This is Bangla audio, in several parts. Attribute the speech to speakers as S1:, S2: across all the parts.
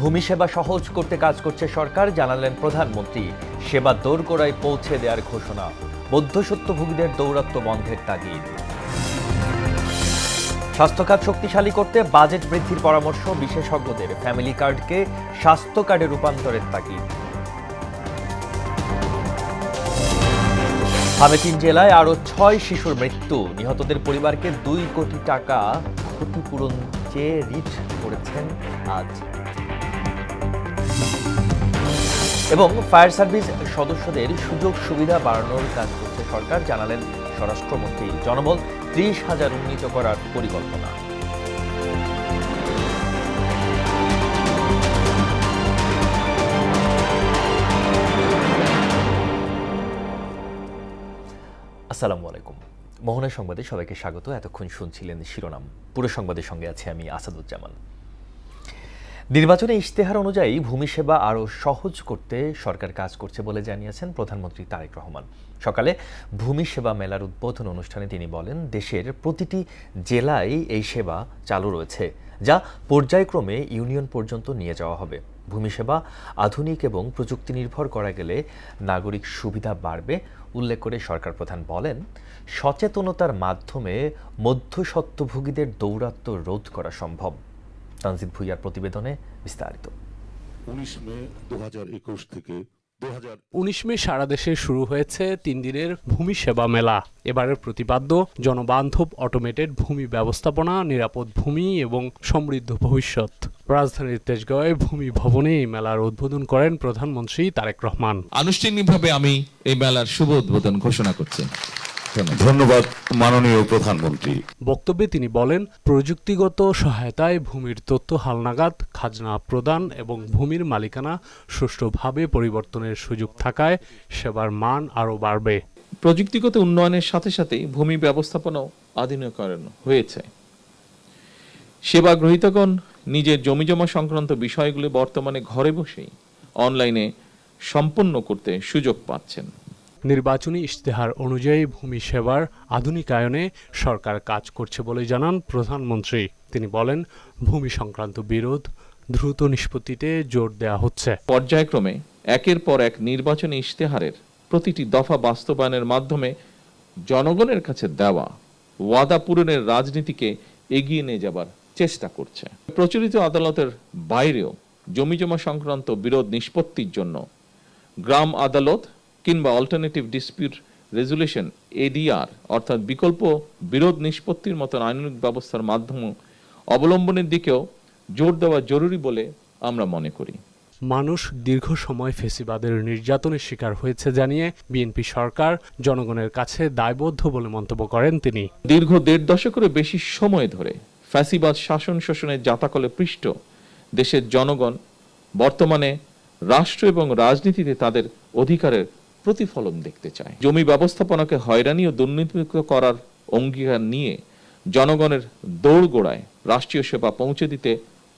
S1: ভূমি সেবা সহজ করতে কাজ করছে সরকার, জানালেন প্রধানমন্ত্রী। সেবা দোরগোড়ায় পৌঁছে দেওয়ার ঘোষণা, মধ্যস্বত্বভোগীদের দৌরাত্ম্য বন্ধের তাগিদ। স্বাস্থ্যখাত শক্তিশালী করতে বাজেট বৃদ্ধির পরামর্শ বিশেষজ্ঞদের, ফ্যামিলি কার্ডকে স্বাস্থ্য কার্ডে রূপান্তরের তাগিদ। হামেটিন জেলায় আরও 6 শিশুর মৃত্যু, নিহতদের পরিবারকে 2 কোটি টাকা ক্ষতিপূরণ চেয়ে রিট করেছেন আজ। এবং ফায়ার সার্ভিস সদস্যদের সুযোগ সুবিধা বাড়ানোর কাজ করছে সরকার, জানালেন স্বরাষ্ট্রমন্ত্রী। জনবল 30,000 উন্নীত করার পরিকল্পনা। আসসালামু আলাইকুম। মোহনা সংবাদে সবাইকে স্বাগত। এতক্ষণ শুনছিলেন শিরোনাম, পুরো সংবাদের সঙ্গে আছে আমি আসাদুজ্জামান। নির্বাচনে ইশতেহার অনুযায়ী ভূমি সেবা আরও সহজ করতে সরকার কাজ করছে বলে জানিয়েছেন প্রধানমন্ত্রী তারেক রহমান। সকালে ভূমি সেবা মেলার উদ্বোধন অনুষ্ঠানে তিনি বলেন, দেশের প্রতিটি জেলায় এই সেবা চালু রয়েছে, যা পর্যায়ক্রমে ইউনিয়ন পর্যন্ত নিয়ে যাওয়া হবে। ভূমি সেবা আধুনিক এবং প্রযুক্তি নির্ভর করা গেলে নাগরিক সুবিধা বাড়বে উল্লেখ করে সরকার প্রধান বলেন, সচেতনতার মাধ্যমে মধ্যস্বত্বভোগীদের দৌরাত্ম্য রোধ করা সম্ভব। তানজিদ ভুইয়ার প্রতিবেদনে বিস্তারিত।
S2: 19 মে সারা দেশে শুরু হয়েছে 3 দিনের ভূমি সেবা মেলা। এবারের প্রতিপাদ্য জনবান্ধব অটোমেটেড ভূমি ব্যবস্থাপনা, নিরাপদ ভূমি এবং সমৃদ্ধ ভবিষ্যৎ। রাজধানীর তেজগাঁওয়ে ভূমি ভবনে এই মেলার উদ্বোধন করেন প্রধানমন্ত্রী তারেক রহমান।
S3: আনুষ্ঠানিকভাবে আমি এই মেলার শুভ উদ্বোধন ঘোষণা করছি।
S4: ধন্যবাদ মাননীয় প্রধানমন্ত্রী।
S2: বক্তব্যে তিনি বলেন, প্রযুক্তিগত সহায়তায় ভূমির তথ্য হালনাগাদ, খাজনা প্রদান এবং ভূমির মালিকানা সুষ্ঠুভাবে পরিবর্তনের সুযোগ থাকায় সেবার মান আরও বাড়বে।
S3: প্রযুক্তিগত উন্নয়নের সাথে সাথে ভূমি ব্যবস্থাপনাও আধুনিকরণ হয়েছে। সেবা গ্রহীতাগণ নিজের জমিজমা সংক্রান্ত বিষয়গুলি বর্তমানে ঘরে বসেই অনলাইনে সম্পন্ন করতে সুযোগ পাচ্ছেন।
S2: নির্বাচনী ইশতেহার অনুযায়ী ভূমি সেবার আধুনিকায়নে সরকার কাজ করছে বলে জানান প্রধানমন্ত্রী। তিনি বলেন, ভূমি সংক্রান্ত বিরোধ দ্রুত নিষ্পত্তিতে জোর দেওয়া হচ্ছে।
S3: পর্যায়ক্রমে একের পর এক নির্বাচনী ইশতেহারের প্রতিটি দফা বাস্তবায়নের মাধ্যমে জনগণের কাছে দেওয়া ওয়াদা পূরণের রাজনীতিকে এগিয়ে নিয়ে যাবার চেষ্টা করছে। প্রচলিত আদালতের বাইরেও জমিজমা সংক্রান্ত বিরোধ নিষ্পত্তির জন্য গ্রাম আদালত কিংবা অল্টারনেটিভ ডিসপিউট রেজুলেশন এডিআর অর্থাৎ বিকল্প বিরোধ নিষ্পত্তির মতন আইনানুগ ব্যবস্থার মাধ্যম অবলম্বনের দিকেও জোর দেওয়া জরুরি বলে আমরা মনে করি।
S2: মানুষ দীর্ঘ সময় ফেসিবাদের নির্যাতনের শিকার হয়েছে জানিয়ে বিএনপি সরকার জনগণের কাছে দায়বদ্ধ বলে মন্তব্য করেন তিনি।
S3: দীর্ঘ 1.5 দশকেরও বেশি সময় ধরে ফ্যাসিবাদ শাসন শোষণের জাতাকলে পৃষ্ঠ দেশের জনগণ বর্তমানে রাষ্ট্র এবং রাজনীতিতে তাদের অধিকারের প্রতিফলন দেখতে চায়। জমি ব্যবস্থাপনাকে হয়রানি ও দুর্নীতিমুক্ত করার অঙ্গীকার নিয়ে জনগণের দৌড়গোড়ায় রাষ্ট্রীয় সেবা পৌঁছে দিতে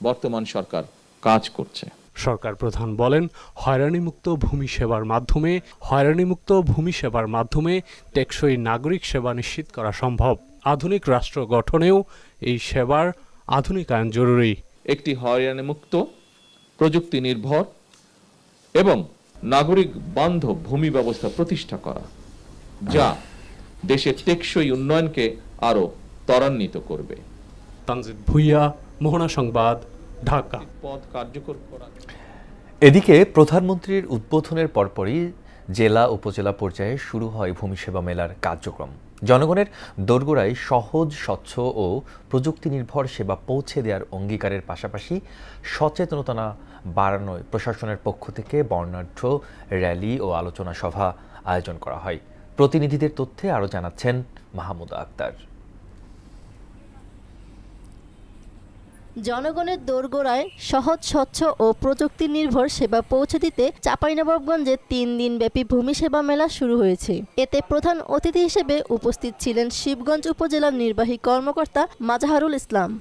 S3: বর্তমান সরকার কাজ করছে।
S2: সরকার প্রধান বলেন, হয়রানিমুক্ত ভূমি সেবার মাধ্যমে টেকসই নাগরিক সেবা নিশ্চিত করা সম্ভব। আধুনিক রাষ্ট্র গঠনেও এই সেবার আধুনিকায়ন জরুরি।
S3: একটি হয়রানিমুক্ত, প্রযুক্তি নির্ভর এবং নাগরিক বান্ধব ভূমি ব্যবস্থা প্রতিষ্ঠা করা, যা দেশের টেকসই উন্নয়নকে আরো ত্বরান্বিত করবে।
S2: তানজিদ ভুইয়া, মোহনা সংবাদ, ঢাকা।
S3: পদ কার্যকর করা।
S1: এদিকে প্রধানমন্ত্রীর উদ্বোধনের পরপরই জেলা উপজেলা পর্যায়ে শুরু হয় ভূমি সেবা মেলার কার্যক্রম। জনগণের দোরগোড়ায় সহজ, স্বচ্ছ ও প্রযুক্তি নির্ভর সেবা পৌঁছে দেওয়ার অঙ্গীকারের পাশাপাশি সচেতনতা বাড়ানোয় প্রশাসনের পক্ষ থেকে বর্ণাঢ্য র্যালি ও আলোচনা সভা আয়োজন করা হয়। প্রতিনিধিদের তথ্যে আরও জানাচ্ছেন মাহমুদা আক্তার।
S5: জনগণের দোরগোড়ায় সহজ, স্বচ্ছ ও প্রযুক্তি নির্ভর সেবা পৌঁছে দিতে চাঁপাইনবাবগঞ্জে 3 দিনব্যাপী ভূমি সেবা মেলা শুরু হয়েছে। এতে প্রধান অতিথি হিসেবে উপস্থিত ছিলেন শিবগঞ্জ উপজেলার নির্বাহী কর্মকর্তা মাজাহারুল ইসলাম।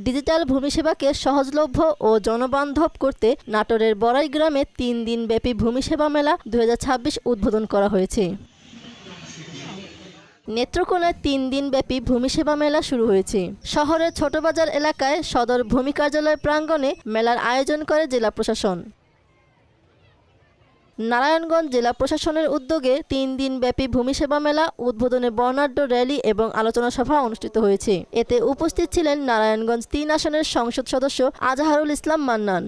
S5: ডিজিটাল ভূমি সেবাকে সহজলভ্য ও জনবান্ধব করতে নাটোরের বড়াই গ্রামে 3 দিনব্যাপী ভূমি সেবা মেলা 2026 উদ্বোধন করা হয়েছে। নেত্রকোনায় 3 দিনব্যাপী ভূমি সেবা মেলা শুরু হয়েছে। শহরের ছোটবাজার এলাকায় সদর ভূমি কার্যালয় প্রাঙ্গণে মেলার আয়োজন করে জেলা প্রশাসন। নারায়ণগঞ্জ জেলা প্রশাসনের উদ্যোগে 3 দিনব্যাপী ভূমি সেবা মেলা উদ্বোধনে বর্ণাঢ্য র্যালি এবং আলোচনা সভা অনুষ্ঠিত হয়েছে। এতে উপস্থিত ছিলেন নারায়ণগঞ্জ 3 আসনের সংসদ সদস্য আজহারুল ইসলাম মান্নান।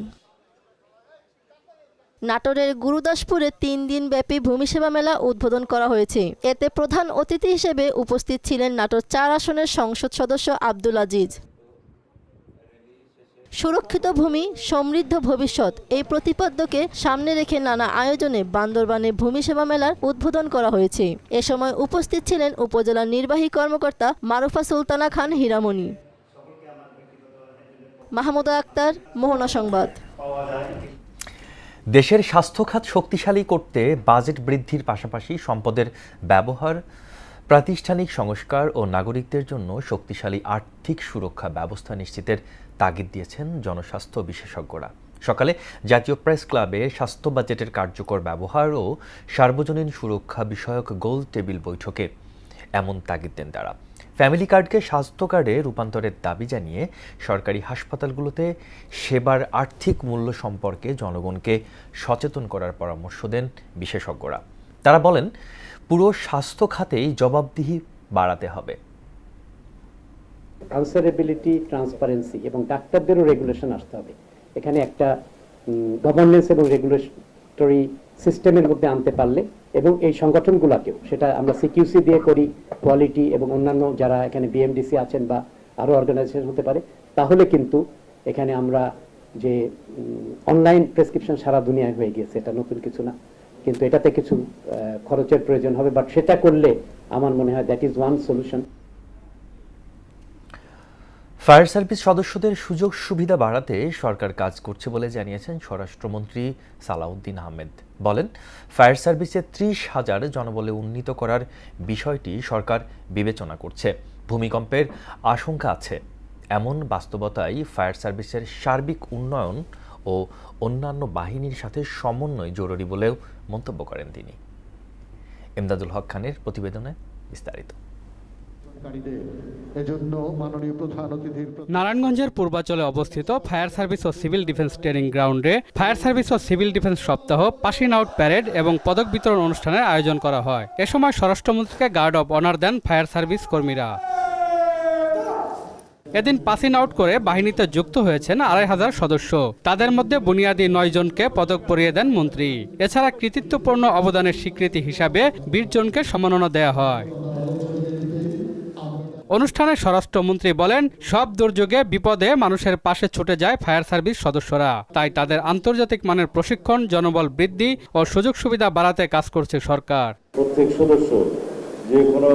S5: নাটোরের গুরুদাসপুরে 3 দিনব্যাপী ভূমি সেবা মেলা উদ্বোধন করা হয়েছে। এতে প্রধান অতিথি হিসেবে উপস্থিত ছিলেন নাটোর 4 আসনের সংসদ সদস্য আব্দুল আজিজ। সুরক্ষিত ভূমি সমৃদ্ধ ভবিষ্যৎ এই প্রতিপাদ্যকে সামনে রেখে নানা আয়োজনে বান্দরবানে ভূমি সেবা মেলার উদ্বোধন করা হয়েছে। এ সময় উপস্থিত ছিলেন উপজেলা নির্বাহী কর্মকর্তা মারুফা সুলতানা খান হীরামণি। মাহমুদা আক্তার, মোহনা সংবাদ।
S1: দেশের স্বাস্থ্য খাত শক্তিশালী করতে বাজেট বৃদ্ধির পাশাপাশি সম্পদের ব্যবহার, প্রাতিষ্ঠানিক সংস্কার ও নাগরিকদের জন্য শক্তিশালী আর্থিক সুরক্ষা ব্যবস্থা নিশ্চিতের তাগিদ দিয়েছেন জনস্বাস্থ্য বিশেষজ্ঞরা। সকালে জাতীয় প্রেস ক্লাবে স্বাস্থ্য বাজেটের কার্যকর ব্যবহার ও সার্বজনীন সুরক্ষা বিষয়ক গোল টেবিল বৈঠকে এমন তাগিদ দেন তারা। ফ্যামিলি কার্ডকে স্বাস্থ্য কার্ডে রূপান্তরের দাবি জানিয়ে সরকারি হাসপাতালগুলোতে সেবার আর্থিক মূল্য সম্পর্কে জনগণকে সচেতন করার পরামর্শ দেন বিশেষজ্ঞরা। তারা বলেন, পুরো স্বাস্থ্য খাতেই জবাবদিহি বাড়াতে হবে।
S6: কাউন্সেলেবিলিটি, ট্রান্সপারেন্সি এবং ডাক্তারদেরও রেগুলেশন আসতে হবে। এখানে একটা গভর্নেন্স এবং রেগুলেটরি সিস্টেমের মধ্যে আনতে পারলে এবং এই সংগঠনগুলোকেও, সেটা আমরা সিকিউসি দিয়ে করি, কোয়ালিটি এবং অন্যান্য যারা এখানে বিএমডিসি আছেন বা আরও অর্গানাইজেশন হতে পারে, তাহলে কিন্তু এখানে আমরা যে অনলাইন প্রেসক্রিপশন সারা দুনিয়ায় হয়ে গিয়েছে, এটা নতুন কিছু না, কিন্তু এটাতে কিছু খরচের প্রয়োজন হবে, বাট সেটা করলে আমার মনে হয় that is one solution.
S1: Fire service সদস্যদের সুযোগ সুবিধা বাড়াতে সরকার কাজ করছে বলে জানিয়েছেন স্বরাষ্ট্রমন্ত্রী সালাউদ্দিন আহমেদ। বলেন, ফায়ার সার্ভিসে 30,000 জনবলে উন্নীত করার বিষয়টি সরকার বিবেচনা করছে। ভূমিকম্পের আশঙ্কা আছে, এমন বাস্তবতায় ফায়ার সার্ভিসের সার্বিক উন্নয়ন ও অন্যান্য বাহিনীর সাথে সমন্বয় জরুরি বলেও মন্তব্য করেন তিনি। ইমদাদুল হক খানের প্রতিবেদনে বিস্তারিত।
S2: নারায়ণগঞ্জের পূর্বাঞ্চলে অবস্থিত ফায়ার সার্ভিস ও সিভিল ডিফেন্স ট্রেনিং গ্রাউন্ডে ফায়ার সার্ভিস ও সিভিল ডিফেন্স সপ্তাহ, পাসিং আউট প্যারেড এবং পদক বিতরণ অনুষ্ঠানের আয়োজন করা হয়। এ সময় স্বরাষ্ট্রমন্ত্রীকে গার্ড অব অনার দেন ফায়ার সার্ভিস কর্মীরা। এদিন পাসিং আউট করে বাহিনীতে যুক্ত হয়েছেন 2,500 সদস্য। তাদের মধ্যে বুনিয়াদী 9 জনকে পদক পরিয়ে দেন মন্ত্রী। এছাড়া কৃতিত্বপূর্ণ অবদানের স্বীকৃতি হিসাবে 20 জনকে সম্মাননা দেয়া হয়। অনুষ্ঠানে স্বরাষ্ট্রমন্ত্রী বলেন, সব দুর্যোগে বিপদে মানুষের পাশে ছুটে যায় ফায়ার সার্ভিস সদস্যরা। তাই তাদের আন্তর্জাতিক মানের প্রশিক্ষণ, জনবল বৃদ্ধি ও সুযোগ সুবিধা বাড়াতে কাজ করছে সরকার।
S7: প্রত্যেক সদস্য যে কোনো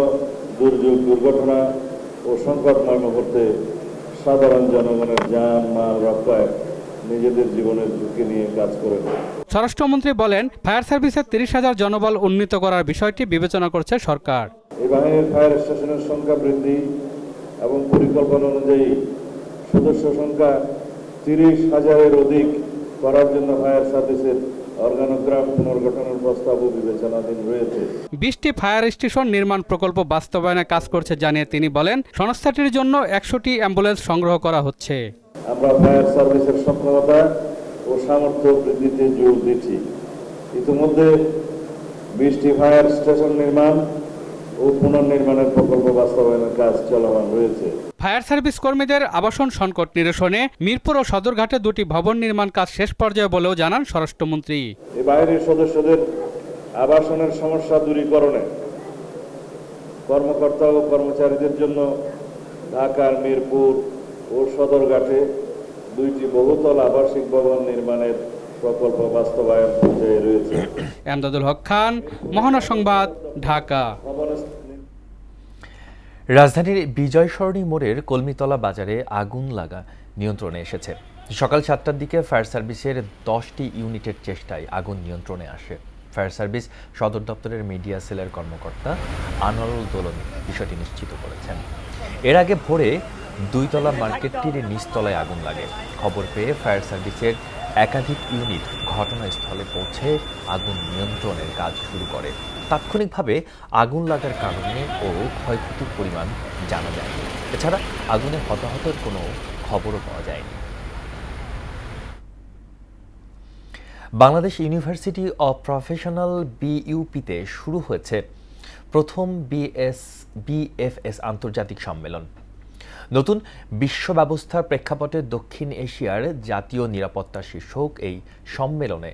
S7: দুর্যোগ, দুর্ঘটনা ও সংকটময় মুহূর্তে সাধারণ জনগণের জান মাল রক্ষায় নিজেদের জীবনের ঝুঁকি নিয়ে কাজ করে।
S2: স্বরাষ্ট্রমন্ত্রী বলেন, ফায়ার সার্ভিসের 30,000 জনবল উন্নীত করার বিষয়টি বিবেচনা করছে সরকার।
S7: এই বাহিনীর ফায়ার স্টেশনের সংখ্যা বৃদ্ধি এবং পরিকল্পনা অনুযায়ী সদস্য সংখ্যা 30,000-এর অধিক করার জন্য ফায়ার সার্ভিসের অর্গানোগ্রাম পুনর্গঠনের প্রস্তাবও বিবেচনাধীন রয়েছে। 20টি
S2: ফায়ার স্টেশন নির্মাণ প্রকল্প বাস্তবায়নে কাজ করছে জানিয়ে তিনি বলেন, সংস্থাটির জন্য 100টি অ্যাম্বুলেন্স সংগ্রহ করা হচ্ছে।
S7: আমরা ফায়ার সার্ভিসের সক্ষমতা ও সামর্থ্য বৃদ্ধিতে জোর দিচ্ছি। ইতিমধ্যে 20টি ফায়ার স্টেশন নির্মাণ ও পুনর্নির্মাণের প্রকল্প বাস্তবায়নের কাজ চলমান রয়েছে।
S2: ফায়ার সার্ভিস কর্মীদের আবাসন সংকট নিরসনে মিরপুর ও সদরঘাটে 2টি ভবন নির্মাণ কাজ শেষ পর্যায়ে বলেও জানান স্বরাষ্ট্রমন্ত্রী।
S7: এই বাহিনীর সদস্যদের আবাসনের সমস্যা দূরীকরণে কর্মকর্তা ও কর্মচারীদের জন্য ঢাকার মিরপুর ও সদরঘাটে 2টি বহুতল আবাসিক ভবন নির্মাণের প্রকল্প বাস্তবায়ন পর্যায়ে রয়েছে।
S2: ইমদাদুল হক খান, মোহনা সংবাদ, ঢাকা।
S1: রাজধানীর বিজয় সরণি মোড়ের কলমিতলা বাজারে আগুন লাগা নিয়ন্ত্রণে এসেছে। সকাল 7টার দিকে ফায়ার সার্ভিসের 10টি ইউনিটের চেষ্টায় আগুন নিয়ন্ত্রণে আসে। ফায়ার সার্ভিস সদর দপ্তরের মিডিয়া সেলের কর্মকর্তা আনোয়ারুল দোলন বিষয়টি নিশ্চিত করেছেন। এর আগে ভোরে 2তলা মার্কেটটির নিচতলায় আগুন লাগে। খবর পেয়ে ফায়ার সার্ভিসের একাধিক ইউনিট ঘটনাস্থলে পৌঁছে আগুন নিয়ন্ত্রণের কাজ শুরু করে। তাৎক্ষণিকভাবে আগুন লাগার কারণে ও ক্ষয়ক্ষতির পরিমাণ জানা যায়নি। এছাড়া আগুনে হতাহতের কোনো খবরও পাওয়া যায়নি। বাংলাদেশ ইউনিভার্সিটি অব প্রফেশনাল বিইউপিতে শুরু হয়েছে প্রথম বিএফএস আন্তর্জাতিক সম্মেলন। নতুন বিশ্ব ব্যবস্থার প্রেক্ষাপটে দক্ষিণ এশিয়ার জাতীয় নিরাপত্তা শীর্ষক এই সম্মেলনে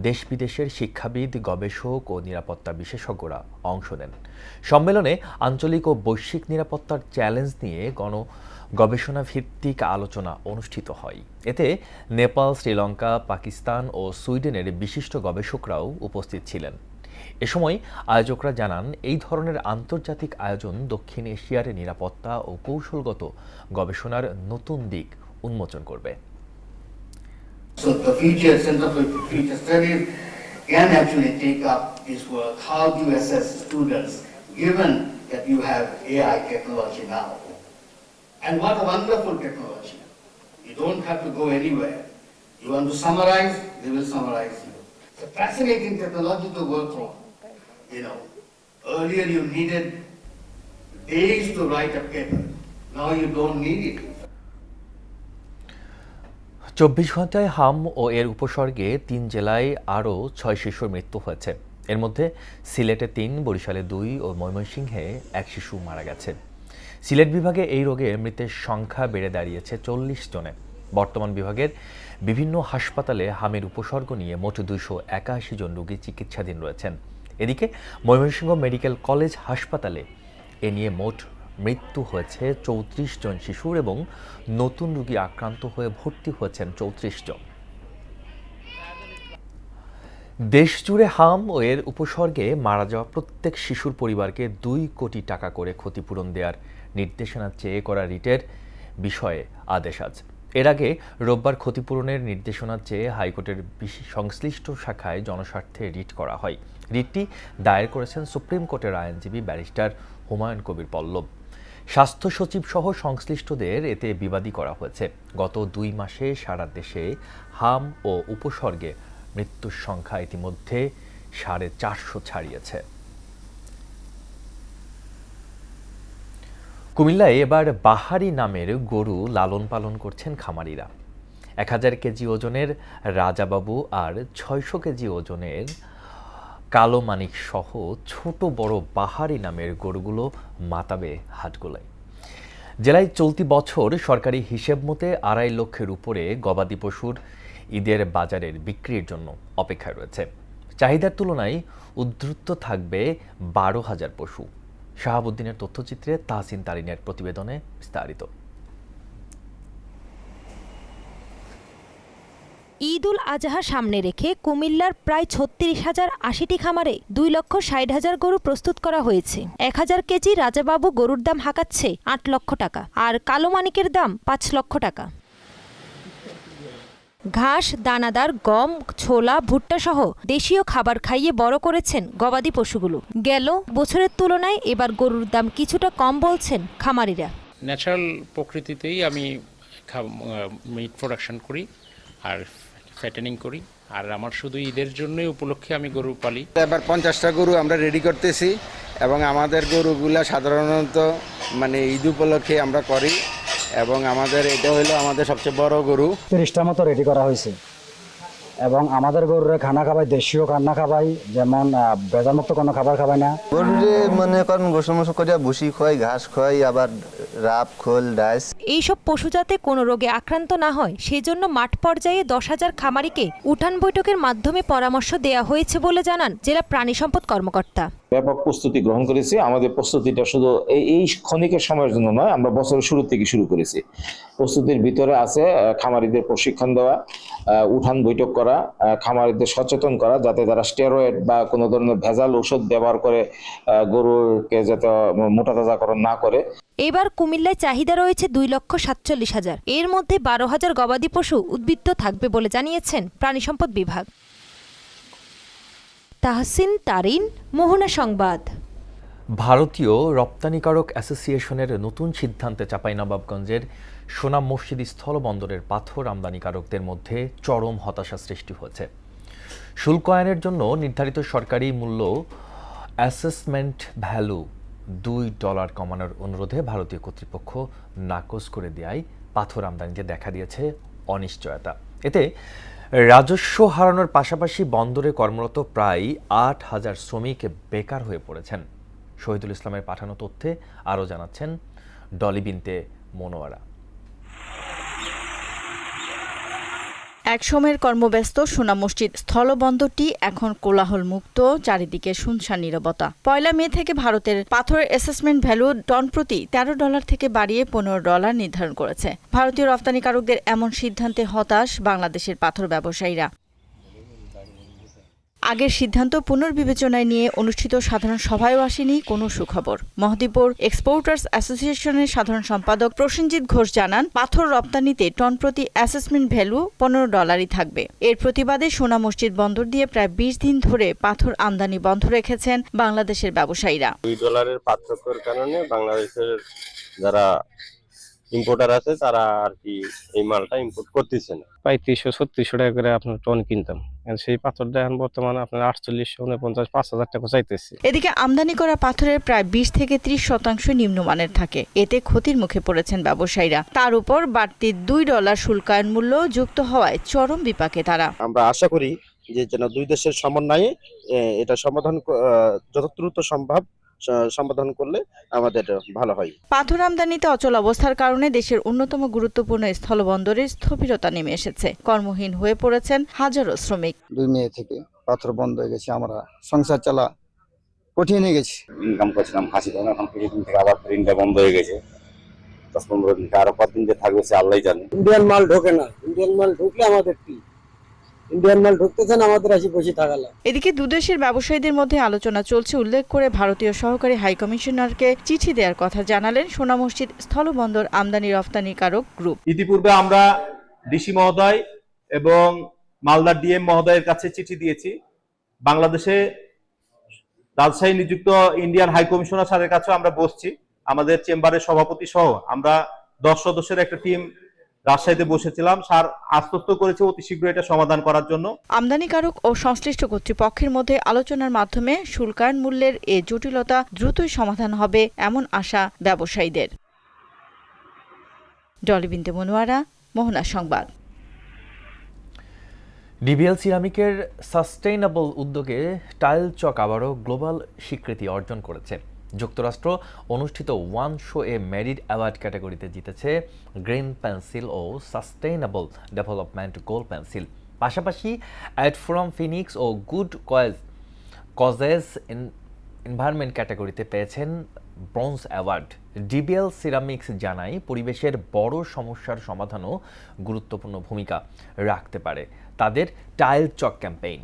S1: দেশ বিদেশের শিক্ষাবিদ, গবেষক ও নিরাপত্তা বিশেষজ্ঞরা অংশ নেন। সম্মেলনে আঞ্চলিক ও বৈশ্বিক নিরাপত্তার চ্যালেঞ্জ নিয়ে গবেষণা ভিত্তিক আলোচনা অনুষ্ঠিত হয়। এতে নেপাল, শ্রীলঙ্কা, পাকিস্তান ও সুইডেনের বিশিষ্ট গবেষকরাও উপস্থিত ছিলেন। এ সময় আয়োজকরা জানান, এই ধরনের আন্তর্জাতিক আয়োজন দক্ষিণ এশিয়ার নিরাপত্তা ও কৌশলগত গবেষণার নতুন দিক উন্মোচন করবে।
S8: So the future Center for Future Studies can actually take up this work. How do you assess students given that you have AI technology now? And what a wonderful technology. You don't have to go anywhere. You want to summarize, they will summarize you. It's a fascinating technology to work on. Earlier you needed days to write a paper. Now you don't need it.
S1: 24 ঘন্টায় হাম ও এর উপসর্গে 3 জেলায় আরও 6 শিশুর মৃত্যু হয়েছে। এর মধ্যে সিলেটে 3, বরিশালে 2 ও ময়মনসিংহে 1 শিশু মারা গেছে। সিলেট বিভাগে এই রোগে মৃতের সংখ্যা বেড়ে দাঁড়িয়েছে 40 জনে। বর্তমান বিভাগের বিভিন্ন হাসপাতালে হামের উপসর্গ নিয়ে মোট 281 জন রোগী চিকিৎসাধীন রয়েছেন। এদিকে ময়মনসিংহ মেডিকেল কলেজ হাসপাতালে এ নিয়ে মোট মৃত্যু হয়েছে 34 জন শিশুর এবং নতুন রোগী আক্রান্ত হয়ে ভর্তি হয়েছেন 34 জন। দেশজুড়ে হাম ও এর উপসর্গে মারা যাওয়া প্রত্যেক শিশুর পরিবারকে 2 কোটি টাকা করে ক্ষতিপূরণ দেওয়ার নির্দেশনা চেয়ে করা রিটের বিষয়ে আদেশ আজ। এর আগে রোববার ক্ষতিপূরণের নির্দেশনা চেয়ে হাইকোর্টের সংশ্লিষ্ট শাখায় জনস্বার্থে রিট করা হয়। রিটটি দায়ের করেছেন সুপ্রিম কোর্টের আইনজীবী ব্যারিস্টার হুমায়ুন কবির পল্লব। স্বাস্থ্য সচিব সহ সংশ্লিষ্টদের এতে বিবাদী করা হয়েছে। গত 2 মাসে সারা দেশে হাম ও উপসর্গে মৃত্যুর সংখ্যা ইতিমধ্যে 450 ছাড়িয়েছে। কুমিল্লায় এবার বাহারি নামের গরু লালন পালন করছেন খামারিরা। 1000 কেজি ওজনের রাজাবাবু আর 600 কেজি ওজনের কালো মানিক সহ ছোট বড় বাহারি নামের গরুগুলো মাতাবে হাটগুলোয়। জেলায় চলতি বছর সরকারি হিসেব মতে 2.5 লক্ষের উপরে গবাদি পশুর ঈদের বাজারের বিক্রির জন্য অপেক্ষায় রয়েছে। চাহিদার তুলনায় উদ্ধৃত থাকবে 12,000 পশু। শাহাবুদ্দিনের তথ্যচিত্রে তাহসিন তারিনের প্রতিবেদনে বিস্তারিত।
S9: ঈদ উল আজহা সামনে রেখে কুমিল্লার প্রায় 36,080টি খামারে 2,60,000 গরু প্রস্তুত করা হয়েছে। 1000 কেজি রাজাবাবু গরুর দাম হাঁকাচ্ছে 8 লক্ষ টাকা, আর কালো মানিকের দাম 5 লক্ষ টাকা। ঘাস, দানাদার, গম, ছোলা, ভুট্টা সহ দেশীয় খাবার খাইয়ে বড় করেছেন গবাদি পশুগুলো। গেল বছরের তুলনায় এবার গরুর দাম কিছুটা কম বলছেন খামারিরা।
S10: ন্যাচারাল প্রকৃতিতেই আমি মিট প্রোডাকশন করি আর ফ্যাটেনিং করি, আর আমার শুধু ঈদের জন্যই উপলক্ষে আমি গরু পালি।
S11: এবার 50টা গরু আমরা রেডি করতেছি এবং আমাদের গরুগুলা সাধারণত ঈদ উপলক্ষে আমরা করি এবং আমাদের এটা হলো আমাদের সবচেয়ে বড় গরু।
S12: 30টার মতো রেডি করা হয়েছে এবং আমাদের গরুরে খানা খাবাই দেশীয় খানা খাবাই, যেমন ভেজালমুক্ত কোনো খাবার খাবাই না।
S13: গরুরে মনে করেন গোসল মোসল করে ভুসি খোয়াই, ঘাস খোয়াই, আবার রাপ, খোল, ডাইস।
S9: এইসব পশু যাতে কোনো রোগে আক্রান্ত না হয় সেজন্য মাঠ পর্যায়ে 10,000 খামারিকে উঠান বৈঠকের মাধ্যমে পরামর্শ দেওয়া হয়েছে বলে জানান জেলা প্রাণী সম্পদ কর্মকর্তা।
S14: ব্যাপক প্রস্তুতি গ্রহণ করেছি। আমাদের প্রস্তুতিটা শুধু এই ক্ষণিকের সময়ের জন্য নয়, আমরা বছরের শুরু থেকে শুরু করেছি। প্রস্তুতির ভিতরে আছে খামারিদের প্রশিক্ষণ দেওয়া, উঠান বৈঠক করা, খামারিদের সচেতন করা যাতে তারা স্টেরয়েড বা কোনো ধরনের ভেজাল ঔষধ ব্যবহার করে গরুকে যাতে মোটাতাজাকরণ না করে।
S9: এবার কুমিল্লায় চাহিদা রয়েছে 2,47,000। এর মধ্যে 12,000 গবাদি পশু উদ্বৃত্ত থাকবে বলে জানিয়েছেন প্রাণী সম্পদ বিভাগ। তাহসিন তারিন, মোহনা সংবাদ।
S1: ভারতীয় রপ্তানিকারক অ্যাসোসিয়েশনের নতুন সিদ্ধান্তে চাঁপাইনবাবগঞ্জের সোনাম মসজিদ স্থলবন্দরের পাথর আমদানিকারকদের মধ্যে চরম হতাশা সৃষ্টি হয়েছে। শুল্ক আইনের জন্য নির্ধারিত সরকারি মূল্য অ্যাসেসমেন্ট ভ্যালু $2 কমানোর অনুরোধে ভারতীয় কর্তৃপক্ষ নাকচ করে দেওয়ায় পাথর আমদানিতে দেখা দিয়েছে অনিশ্চয়তা। এতে রাজস্ব হারানোর পাশাপাশি বন্দরে কর্মরত প্রায় 8,000 শ্রমিক বেকার হয়ে পড়েছেন। শহীদুল ইসলামের পাঠানো তথ্যে আরও জানাচ্ছেন ডলি বিনতে মনোয়ারা।
S15: একসময়ের কর্মব্যস্ত সোনাম মসজিদ স্থলবন্দরটি এখন কোলাহল মুক্ত, চারিদিকে শুনশান নীরবতা। 1 মে থেকে ভারতের পাথরের অ্যাসেসমেন্ট ভ্যালু টন প্রতি $13 থেকে বাড়িয়ে $15 নির্ধারণ করেছে। ভারতীয় রপ্তানিকারকদের এমন সিদ্ধান্তে হতাশ বাংলাদেশের পাথর ব্যবসায়ীরা। আগের সিদ্ধান্ত পুনর্বিবেচনায় নিয়ে অনুষ্ঠিত সাধারণ সভায়ও আসেনি কোনো সুখবর। মহদীপুর এক্সপোর্টার্স অ্যাসোসিয়েশনের সাধারণ সম্পাদক প্রসেনজিৎ ঘোষ জানান, পাথর রপ্তানিতে টন প্রতি অ্যাসেসমেন্ট ভ্যালু $15 থাকবে। এর প্রতিবাদে সোনাম মসজিদ বন্দর দিয়ে প্রায় 20 দিন ধরে পাথর আমদানি বন্ধ রেখেছেন বাংলাদেশের ব্যবসায়ীরা।
S16: $2 পার্থক্যের কারণে বাংলাদেশের যারা ইম্পোর্টার আছে তারা আর কি এই মালটা ইম্পোর্ট করতেছে না। 3500-3600 টাকা করে আপনার টন কিনতাম, সেই পাথরটা এখন বর্তমানে আপনার 4850-5000 টাকা চাইতেছে।
S15: এদিকে আমদানি করা পাথরের প্রায় 20 থেকে 30% নিম্নমানের থাকে। এতে ক্ষতির মুখে পড়েছেন ব্যবসায়ীরা। তার উপর বাড়তি $2 শুল্কায়ন মূল্য যুক্ত হওয়ায় চরম বিপাকে তারা।
S17: আমরা আশা করি যে যেন দুই দেশের সমন্বয়ে এটা সমাধান যত দ্রুত সম্ভব সমাধান করলে আমাদের ভালো হয়।
S15: পাথর আমদানিতে অচল অবস্থার কারণে দেশের অন্যতম গুরুত্বপূর্ণ স্থলবন্দরে স্থবিরতা নেমে এসেছে। কর্মহীন হয়ে পড়েছেন হাজারো শ্রমিক।
S12: 2 মে থেকে পাথর বন্ধ হয়ে গেছে, আমরা সংসার চালা কঠিন হয়ে গেছে।
S16: ইনকাম করছিলাম 80 টাকা, এখন কিছুদিন থেকে আবার ট্রেনটা বন্ধ হয়ে গেছে। 10-15 দিন আরো কতদিন যে থাকবে সে আল্লাহই জানে।
S12: ইন্ডিয়ান মাল ঢোকে না, ইন্ডিয়ান মাল ঢুকলে আমাদের কি, ইন্ডিয়ান মাল ঢুকতেছে না, আমাদের আসি বসে থাকালা।
S15: এদিকে দুদেশের ব্যবসায়ীদের মধ্যে আলোচনা চলছে উল্লেখ করে ভারতীয় সহকারী হাই কমিশনারকে চিঠি দেওয়ার কথা জানালেন সোনাম মসজিদ স্থলবন্দর আমদানি রপ্তানিকারক গ্রুপ।
S18: ইতিপূর্বে আমরা ডিসি মহোদয় এবং মালদার ডিএম মহোদয়ের কাছে চিঠি দিয়েছি। বাংলাদেশে রাজশাহী নিযুক্ত ইন্ডিয়ান হাই কমিশনার স্যারের কাছে আমরা বসছি। আমাদের চেম্বারের সভাপতি সহ আমরা 10 সদস্যের একটা টিম রাজশাহীতে বসেছিলাম। স্যার আশ্বস্ত করেছে অতি শীঘ্র এটা সমাধান করার জন্য।
S15: আমদানিকারক ও সংশ্লিষ্ট কর্তৃপক্ষের মধ্যে আলোচনার মাধ্যমে শুল্কায়ন মূল্যের এ জটিলতা দ্রুতই সমাধান হবে এমন আশা ব্যবসায়ীদের। ডলি বিনতে মনোয়ারা, মোহনা সংবাদ।
S1: ডিবিএল সিরামিকের সাস্টেইনেবল উদ্যোগে টাইল চক আবারও গ্লোবাল স্বীকৃতি অর্জন করেছে। যুক্তরাষ্ট্র অনুষ্ঠিত ওয়ান শো এ মেরিট অ্যাওয়ার্ড ক্যাটাগরিতে জিতেছে গ্রিন পেন্সিল ও সাস্টেইনেবল ডেভেলপমেন্ট গোল্ড পেন্সিল। পাশাপাশি অ্যাড ফ্রম ফিনিক্স ও গুড কজেস এনভায়রনমেন্ট ক্যাটাগরিতে পেয়েছেন ব্রোঞ্জ অ্যাওয়ার্ড। ডিবিএল সিরামিক্স জানায়, পরিবেশের বড় সমস্যার সমাধানও গুরুত্বপূর্ণ ভূমিকা রাখতে পারে তাদের টাইল চক ক্যাম্পেইন।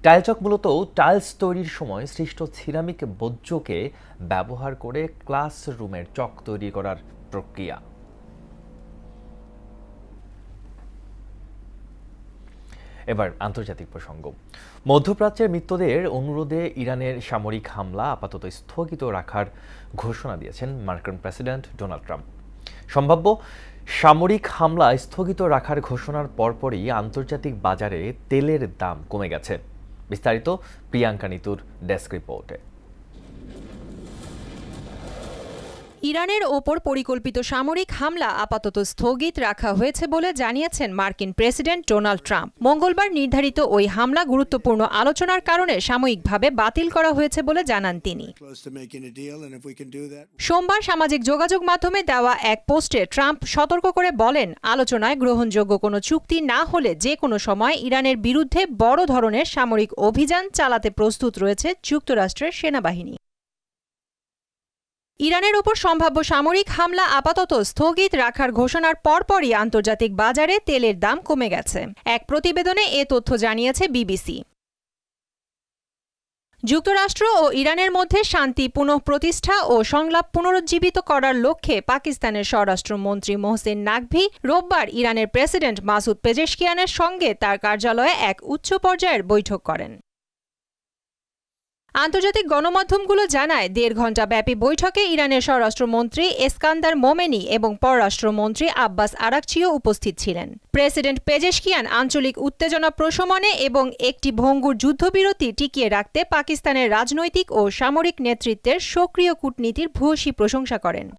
S1: টাইল চক মূলত টাইলস তৈরির সময় সৃষ্ট সিরামিক বর্জ্যকে ব্যবহার করে ক্লাসরুমের চক তৈরি করার প্রক্রিয়া। এবার আন্তর্জাতিক প্রসঙ্গ। মধ্যপ্রাচ্যের মিত্রদের অনুরোধে ইরানের সামরিক হামলা আপাতত স্থগিত রাখার ঘোষণা দিয়েছেন মার্কিন প্রেসিডেন্ট ডোনাল্ড ট্রাম্প। সম্ভাব্য সামরিক হামলা স্থগিত রাখার ঘোষণার পরপরই আন্তর্জাতিক বাজারে তেলের দাম কমে গেছে। বিস্তারিত প্রিয়াঙ্কা নিতুর ডেস্ক রিপোর্টে।
S9: ইরানের ওপর পরিকল্পিত সামরিক হামলা আপাতত স্থগিত রাখা হয়েছে বলে জানিয়েছেন মার্কিন প্রেসিডেন্ট ডোনাল্ড ট্রাম্প। মঙ্গলবার নির্ধারিত ওই হামলা গুরুত্বপূর্ণ আলোচনার কারণে সাময়িকভাবে বাতিল করা হয়েছে বলে জানান তিনি। সোমবার সামাজিক যোগাযোগ মাধ্যমে দেওয়া এক পোস্টে ট্রাম্প সতর্ক করে বলেন, আলোচনায় গ্রহণযোগ্য কোনো চুক্তি না হলে যে কোনো সময় ইরানের বিরুদ্ধে বড় ধরনের সামরিক অভিযান চালাতে প্রস্তুত রয়েছে যুক্তরাষ্ট্রের সেনাবাহিনী। ইরানের ওপর সম্ভাব্য সামরিক হামলা আপাতত স্থগিত রাখার ঘোষণার পরপরই আন্তর্জাতিক বাজারে তেলের দাম কমে গেছে। এক প্রতিবেদনে এ তথ্য জানিয়েছে বিবিসি। যুক্তরাষ্ট্র ও ইরানের মধ্যে শান্তি পুনঃপ্রতিষ্ঠা ও সংলাপ পুনরুজ্জীবিত করার লক্ষ্যে পাকিস্তানের স্বরাষ্ট্রমন্ত্রী মোহসিন নাকভি রোববার ইরানের প্রেসিডেন্ট মাসুদ পেজেশকিয়ানের সঙ্গে তার কার্যালয়ে এক উচ্চ পর্যায়ের বৈঠক করেন।
S19: আন্তর্জাতিক গণমাধ্যমগুলো জানায় 1.5 ঘণ্টা ব্যাপী বৈঠকে ইরানের স্বরাষ্ট্রমন্ত্রী এসকান্দার মোমেনি এবং পররাষ্ট্রমন্ত্রী আব্বাস আরাকচিও উপস্থিত ছিলেন। প্রেসিডেন্ট পেজেশকিয়ান আঞ্চলিক উত্তেজনা প্রশমনে এবং একটি ভঙ্গুর যুদ্ধবিরতি টিকিয়ে রাখতে পাকিস্তানের রাজনৈতিক ও সামরিক নেতৃত্বের সক্রিয় কূটনীতির ভূয়সী প্রশংসা করেন।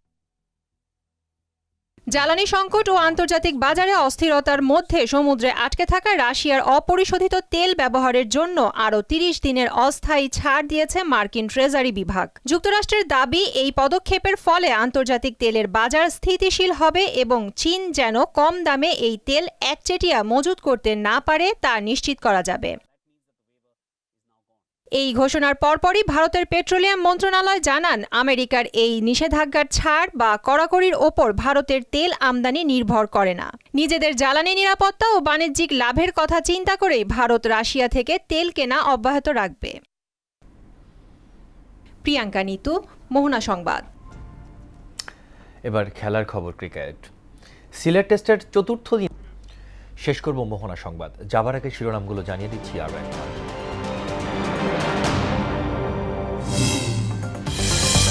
S19: জ্বালানি সংকট ও আন্তর্জাতিক বাজারে অস্থিরতার মধ্যে সমুদ্রে আটকে থাকা রাশিয়ার অপরিশোধিত তেল ব্যবহারের জন্য আরও 30 দিনের অস্থায়ী ছাড় দিয়েছে মার্কিন ট্রেজারি বিভাগ। যুক্তরাষ্ট্রের দাবি, এই পদক্ষেপের ফলে আন্তর্জাতিক তেলের বাজার স্থিতিশীল হবে এবং চীন যেন কম দামে এই তেল একচেটিয়া মজুত করতে না পারে তা নিশ্চিত করা যাবে। এই ঘোষণার পরপরই ভারতের পেট্রোলিয়াম মন্ত্রণালয় জানান, আমেরিকার এই নিষেধাজ্ঞার ছাড় বা কড়াকড়ির ওপর ভারতের তেল আমদানি নির্ভর করে না। নিজেদের জ্বালানি নিরাপত্তা ও বাণিজ্যিক লাভের কথা চিন্তা করেই ভারত রাশিয়া থেকে তেল কেনা অব্যাহত রাখবে। প্রিয়াঙ্কা নিতু, মোহনা সংবাদ।
S1: এবার খেলার খবর, ক্রিকেট। সিলেট টেস্টের চতুর্থ দিন শেষ করব মোহনা সংবাদ। যাবার আগে শিরোনামগুলো জানিয়ে দিচ্ছি আরও একবার।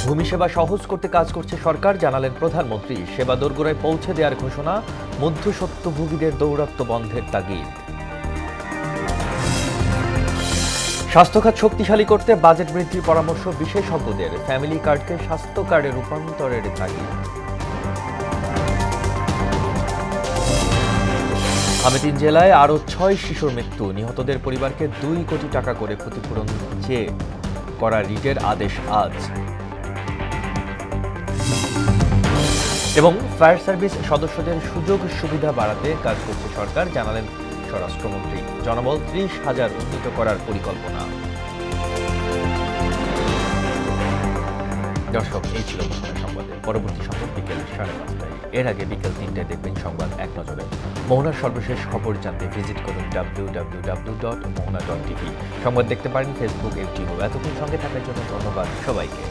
S1: ভূমি সেবা সহজ করতে কাজ করছে সরকার, জানালেন প্রধানমন্ত্রী। সেবা দোরগোড়ায় পৌঁছে দেওয়ার ঘোষণা, মধ্যস্বত্বভোগীদের দৌরাত্ম্য বন্ধের তাগিদ। স্বাস্থ্যখাত শক্তিশালী করতে বাজেট বৃদ্ধির পরামর্শ বিশেষজ্ঞদের, ফ্যামিলি কার্ডকে স্বাস্থ্য কার্ডে রূপান্তরের তাগিদ। আমি 3 জেলায় আরও 6 শিশুর মৃত্যু, নিহতদের পরিবারকে 2 কোটি টাকা করে ক্ষতিপূরণ চেয়ে করা রিটের আদেশ আজ। এবং ফায়ার সার্ভিস সদস্যদের সুযোগ সুবিধা বাড়াতে কাজ করছে সরকার, জানালেন স্বরাষ্ট্রমন্ত্রী। জনবল 30,000 উন্নীত করার পরিকল্পনা। দর্শক, এই ছিল মোহনা সংবাদের। পরবর্তী সংবাদ বিকেল 5:30টায়। এর আগে বিকেল 3টায় দেখবেন সংবাদ এক নজরে। মোহনার সর্বশেষ খবর জানতে ভিজিট করুন www.mohana.tv। সংবাদ দেখতে পারেন ফেসবুক, ইউটিউব। এতক্ষণ সঙ্গে থাকার জন্য ধন্যবাদ সবাইকে।